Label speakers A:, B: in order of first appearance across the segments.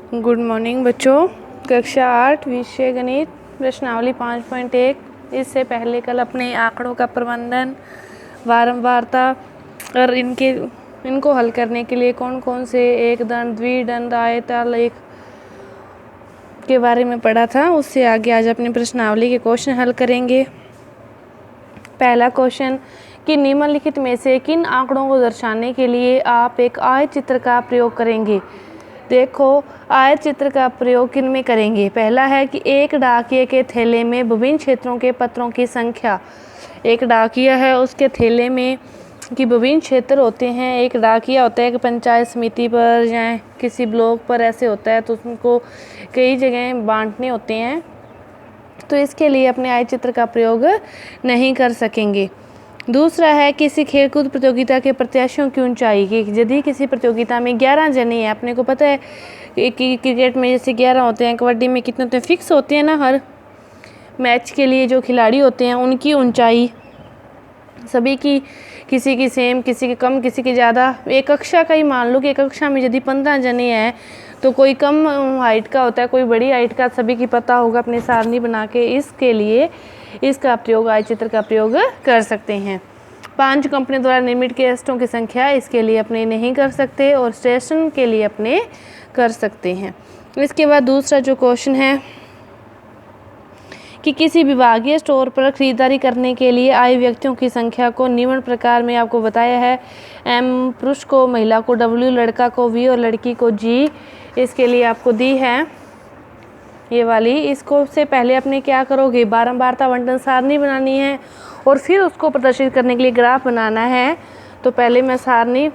A: Good morning बच्चों। कक्षा 8 विषय गणित प्रश्नावली 5.1। इससे पहले कल अपने आंकड़ों का प्रबंधन, बारंबारता और इनको हल करने के लिए कौन कौन से एक दंड, द्विदंड, आयतालेख के बारे में पढ़ा था। उससे आगे आज अपनी प्रश्नावली के क्वेश्चन हल करेंगे। पहला क्वेश्चन कि निम्नलिखित में से किन आंकड़ों को दर्शाने के लिए आप एक आयत चित्र का प्रयोग करेंगे। देखो, आयत चित्र का प्रयोग किन में करेंगे। पहला है कि एक डाकिये के थैले में विभिन्न क्षेत्रों के पत्रों की संख्या। एक डाकिया है, उसके थैले में कि विभिन्न क्षेत्र होते हैं। एक डाकिया होता है कि पंचायत समिति पर या किसी ब्लॉक पर ऐसे होता है, तो उसको कई जगह बांटने होते हैं, तो इसके लिए अपने आयत चित्र का प्रयोग नहीं कर सकेंगे। दूसरा है किसी खेलकूद प्रतियोगिता के प्रत्याशियों की ऊंचाई की। यदि किसी प्रतियोगिता में 11 जने हैं, अपने को पता है कि क्रिकेट में जैसे 11 होते हैं, कबड्डी में कितने होते हैं, फिक्स होते हैं ना। हर मैच के लिए जो खिलाड़ी होते हैं उनकी ऊंचाई सभी की, किसी की सेम, किसी की कम, किसी की ज़्यादा। एक कक्षा का ही मान लो कि एक कक्षा में यदि 15 जने हैं, तो कोई कम हाइट का होता है, कोई बड़ी हाइट का, सभी की पता होगा अपनी सारणी बना के। इसके लिए इसका प्रयोग आयत चित्र का प्रयोग कर सकते हैं। 5 कंपनी द्वारा निर्मित गेस्टों की संख्या, इसके लिए अपने नहीं कर सकते, और स्टेशन के लिए अपने कर सकते हैं। इसके बाद दूसरा जो क्वेश्चन है कि किसी विभागीय स्टोर पर खरीदारी करने के लिए आए व्यक्तियों की संख्या को निम्न प्रकार में आपको बताया है। M पुरुष को, महिला को W, लड़का को V और लड़की को G। इसके लिए आपको दी है ये वाली। इसको से पहले अपने क्या करोगे, बारंबारता बंटन सारणी बनानी है और फिर उसको प्रदर्शित करने के लिए ग्राफ बनाना है। तो पहले मैं सारणी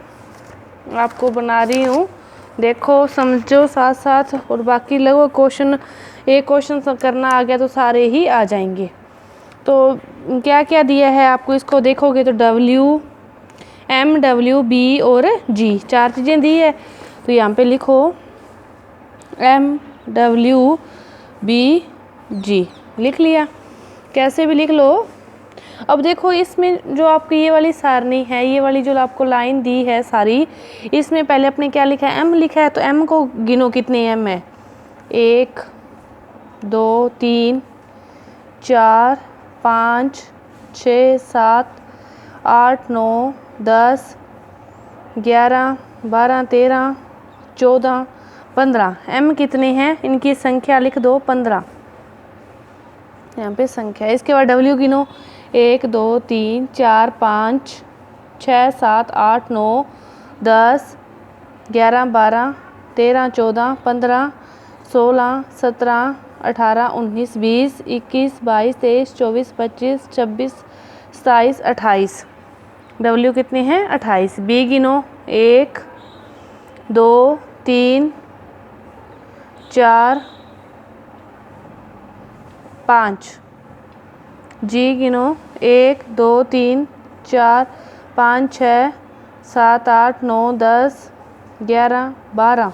A: आपको बना रही हूँ, देखो समझो साथ साथ, और बाकी लगभग क्वेश्चन, एक क्वेश्चन करना आ गया तो सारे ही आ जाएंगे। तो क्या क्या दिया है आपको, इसको देखोगे तो W, M, W, B और G 4 चीज़ें दी है। तो यहाँ पे लिखो M, W, B, G, लिख लिया, कैसे भी लिख लो। अब देखो इसमें जो आपकी ये वाली सारणी है, ये वाली जो आपको लाइन दी है सारी, इसमें पहले अपने क्या लिखा है, M लिखा है। तो M को गिनो कितने M है, 1, 2, 3, 4, 5, 6, 7, 8, 9, 10, 11, 12, 13, 14, 15। M कितने हैं, इनकी संख्या लिख दो 15, यहाँ पे संख्या। इसके बाद W गिनो, 1, 2, 3, 4, 5, 6, 7, 8, 9, 10, 11, 12, 13, 14, 15, 16, 17, 18, 19, 20, 21, 22, 23, 24, 25, 26, 27, 28। W कितने हैं, 28। B गिनो, 1, 2, 3, 4, 5। G गिनो, 1, 2, 3, 4, 5, 6, 7, 8, 9, 10, 11, 12।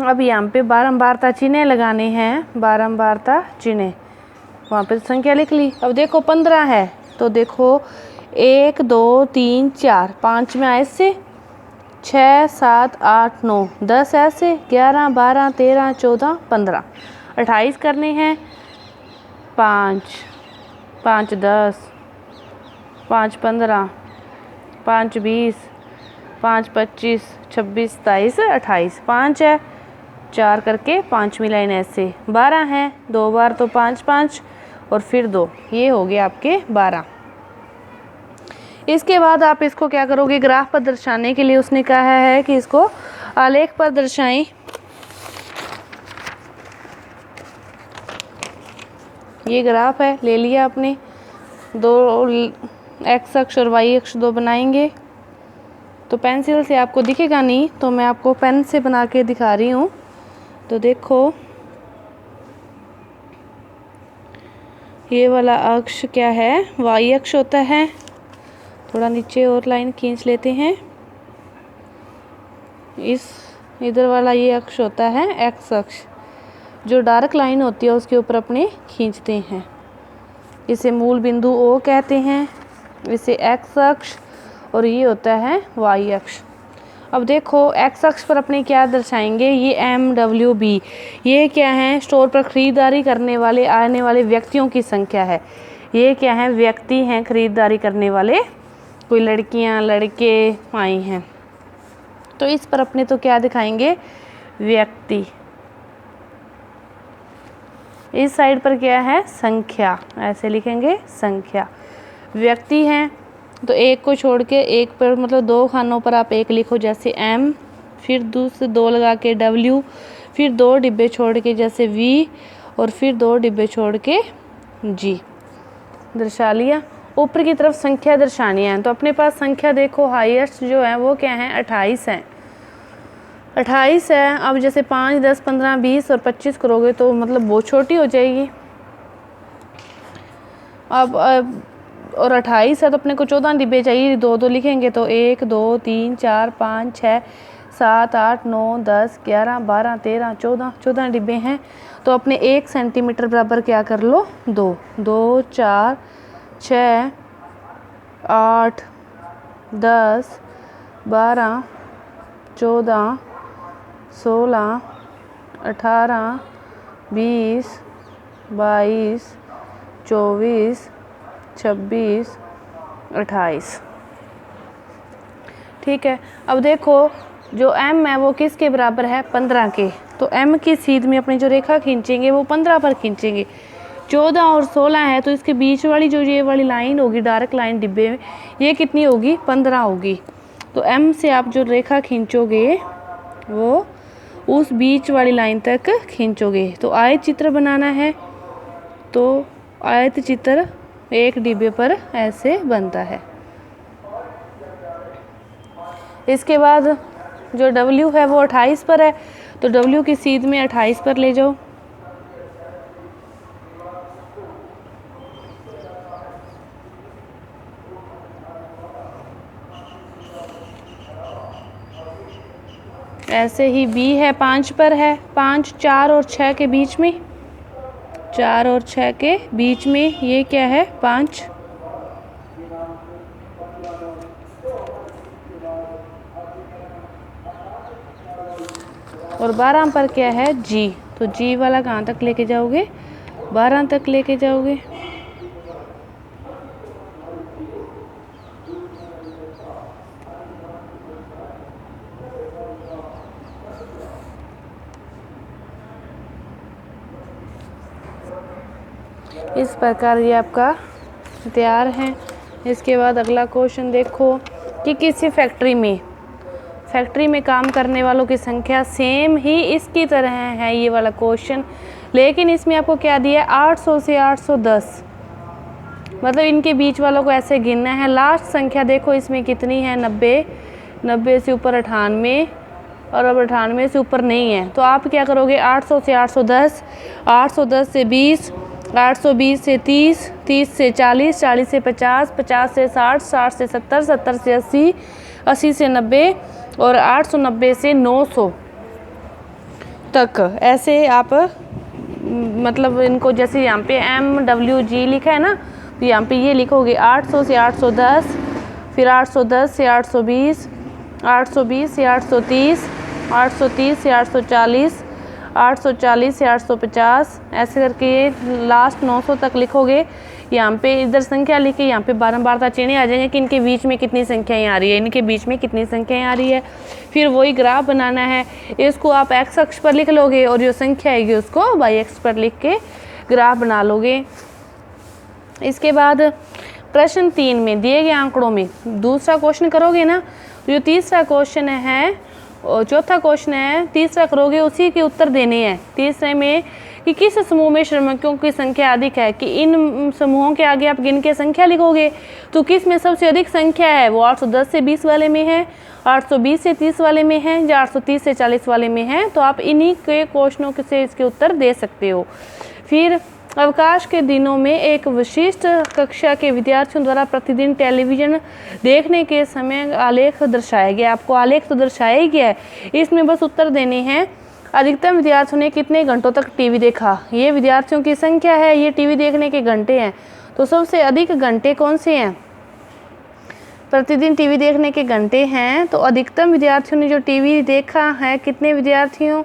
A: अब यहाँ पे बारंबारता चिन्ह लगाने हैं, बारंबारता चिन्ह, वहाँ पे संख्या लिख ली। अब देखो 15 है, तो देखो 1, 2, 3, 4, 5 में ऐसे, 6, 7, 8, 9, 10 ऐसे, 11, 12, 13, 14, 15, 28 करने हैं। 5, 5, 10, 5, 15, 5, 20, 5, 25, 26, 27, 28। 5 है, 4 करके 5वीं लाइन ऐसे। 12 है, 2 बार तो 5, 5 और फिर 2, ये हो गए आपके 12। इसके बाद आप इसको क्या करोगे, ग्राफ पर दर्शाने के लिए उसने कहा है कि इसको आलेख पर दर्शाएं। ये ग्राफ है, ले लिया आपने, 2 x अक्ष और y अक्ष 2 बनाएंगे। तो पेंसिल से आपको दिखेगा नहीं, तो मैं आपको पेन से बना के दिखा रही हूँ। तो देखो ये वाला अक्ष क्या है, y अक्ष होता है। थोड़ा नीचे और लाइन खींच लेते हैं। इस इधर वाला ये अक्ष होता है x अक्ष, जो डार्क लाइन होती है उसके ऊपर अपने खींचते हैं। इसे मूल बिंदु O कहते हैं, इसे x अक्ष, और ये होता है y अक्ष। अब देखो एक्स अक्ष पर अपने क्या दर्शाएंगे, ये MWB, ये क्या है, स्टोर पर ख़रीदारी करने वाले आने वाले व्यक्तियों की संख्या है। ये क्या है, व्यक्ति हैं ख़रीदारी करने वाले, कोई लड़कियां लड़के आई हैं, तो इस पर अपने तो क्या दिखाएंगे, व्यक्ति। इस साइड पर क्या है, संख्या, ऐसे लिखेंगे संख्या। व्यक्ति हैं तो एक को छोड़ के एक पर, मतलब 2 खानों पर आप एक लिखो जैसे M, फिर दूसरे 2 लगा के W, फिर 2 डिब्बे छोड़ के जैसे V, और फिर 2 डिब्बे छोड़ के G। दर्शा लिया। ऊपर की तरफ संख्या दर्शानी है, तो अपने पास संख्या देखो हाईएस्ट जो है वो क्या है, 28 है। 28 है। अब जैसे 5, 10, 15, 20 और 25 करोगे तो मतलब बहुत छोटी हो जाएगी। अब और 28 है तो अपने को 14 डिब्बे चाहिए, 2-2 लिखेंगे तो 1, 2, 3, 4, 5, 6, 7, 8, 9, 10, 11, 12, 13, 14 डिब्बे हैं। तो अपने 1 सेंटीमीटर बराबर क्या कर लो, 2, 2, 4, 6, 8, 10, 12, 14, 16, 18, 20, 22, 24, 26, 28। ठीक है। अब देखो जो M है वो किसके बराबर है, 15 के। तो M की सीध में अपनी जो रेखा खींचेंगे वो 15 पर खींचेंगे। 14 और 16 है तो इसके बीच वाली जो ये वाली लाइन होगी, डार्क लाइन डिब्बे में, ये कितनी होगी, 15 होगी। तो M से आप जो रेखा खींचोगे वो उस बीच वाली लाइन तक खींचोगे। तो आयत चित्र बनाना है, तो आयत चित्र एक डिब्बे पर ऐसे बनता है। इसके बाद जो W है वो 28 पर है, तो W की सीध में 28 पर ले जाओ। ऐसे ही B है 5 पर है, 5, 4 और 6 के बीच में, 4 और 6 के बीच में ये क्या है, 5। और 12 पर क्या है, G। तो G वाला कहाँ तक लेके जाओगे, 12 तक लेके जाओगे। इस प्रकार ये आपका तैयार है। इसके बाद अगला क्वेश्चन देखो कि किसी फैक्ट्री में काम करने वालों की संख्या सेम ही इसकी तरह है, ये वाला क्वेश्चन, लेकिन इसमें आपको क्या दिया है, 800 से 810, मतलब इनके बीच वालों को ऐसे गिनना है। लास्ट संख्या देखो इसमें कितनी है, 90, 90 से ऊपर 98, और अब 98 से ऊपर नहीं है। तो आप क्या करोगे, 800 से 810, 810 से 20, 820 से 30, 30 से 40, 40 से 50, 50 से 60, 60 से 70, 70 से 80, 80 से 90, और 890 से 900 तक। ऐसे आप मतलब इनको, जैसे यहाँ पे MWG लिखा है ना, तो यहाँ पे ये लिखोगे 800 से 810, फिर 810 से 820, 820 से 830, 830 से 840, 840 से 850, ऐसे करके ये लास्ट 900 तक लिखोगे। यहाँ पे इधर संख्या लिख के यहाँ पे बारंबारता चिन्ह आ जाएंगे कि इनके बीच में कितनी संख्याएं आ रही है, इनके बीच में कितनी संख्याएं आ रही है। फिर वही ग्राफ बनाना है, इसको आप एक्स अक्ष पर लिख लोगे और जो संख्या आएगी उसको वाई अक्ष पर लिख के ग्राफ बना लोगे। इसके बाद प्रश्न 3 में दिए गए आंकड़ों में दूसरा क्वेश्चन करोगे ना, जो तीसरा क्वेश्चन है और चौथा क्वेश्चन है, तीसरा करोगे उसी के उत्तर देने हैं। तीसरे में कि किस समूह में श्रमिकों की संख्या अधिक है, कि इन समूहों के आगे आप गिन के संख्या लिखोगे, तो किस में सबसे अधिक संख्या है, वो 810 से 20 वाले में है, 820 से 30 वाले में है, या 830 से 40 वाले में है। तो आप इन्हीं के क्वेश्चनों से इसके उत्तर दे सकते हो। फिर अवकाश के दिनों में एक विशिष्ट कक्षा के विद्यार्थियों द्वारा प्रतिदिन टेलीविज़न देखने के समय आलेख दर्शाया गया। आपको आलेख तो दर्शाया ही गया है, इसमें बस उत्तर देने हैं। अधिकतम विद्यार्थियों ने कितने घंटों तक टीवी देखा, ये विद्यार्थियों की संख्या है, ये टीवी देखने के घंटे हैं। तो सबसे अधिक घंटे कौन से हैं, प्रतिदिन टीवी देखने के घंटे हैं, तो अधिकतम विद्यार्थियों ने जो टीवी देखा है, कितने विद्यार्थियों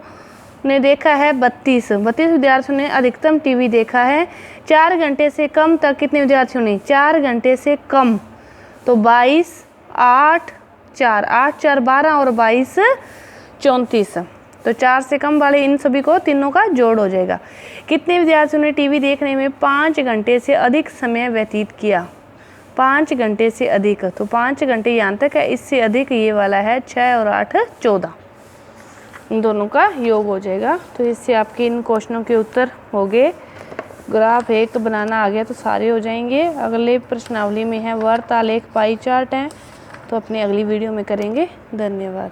A: ने देखा है? 32 विद्यार्थियों ने अधिकतम टीवी देखा है। 4 घंटे से कम तक कितने विद्यार्थियों ने? 4 घंटे से कम, तो 22, 8, 4, 8 4 12 और 22 34, तो 4 से कम वाले इन सभी को तीनों का जोड़ हो जाएगा। कितने विद्यार्थियों ने टीवी देखने में 5 घंटे से अधिक समय व्यतीत किया? 5 घंटे से अधिक, तो 5 घंटे यहाँ तक है, इससे अधिक ये वाला है 6 और 8 14, इन दोनों का योग हो जाएगा। तो इससे आपके इन क्वेश्चनों के उत्तर हो गए। ग्राफ एक बनाना आ गया तो सारे हो जाएंगे। अगले प्रश्नावली में है वर्त आलेख पाई चार्ट हैं, तो अपनी अगली वीडियो में करेंगे। धन्यवाद।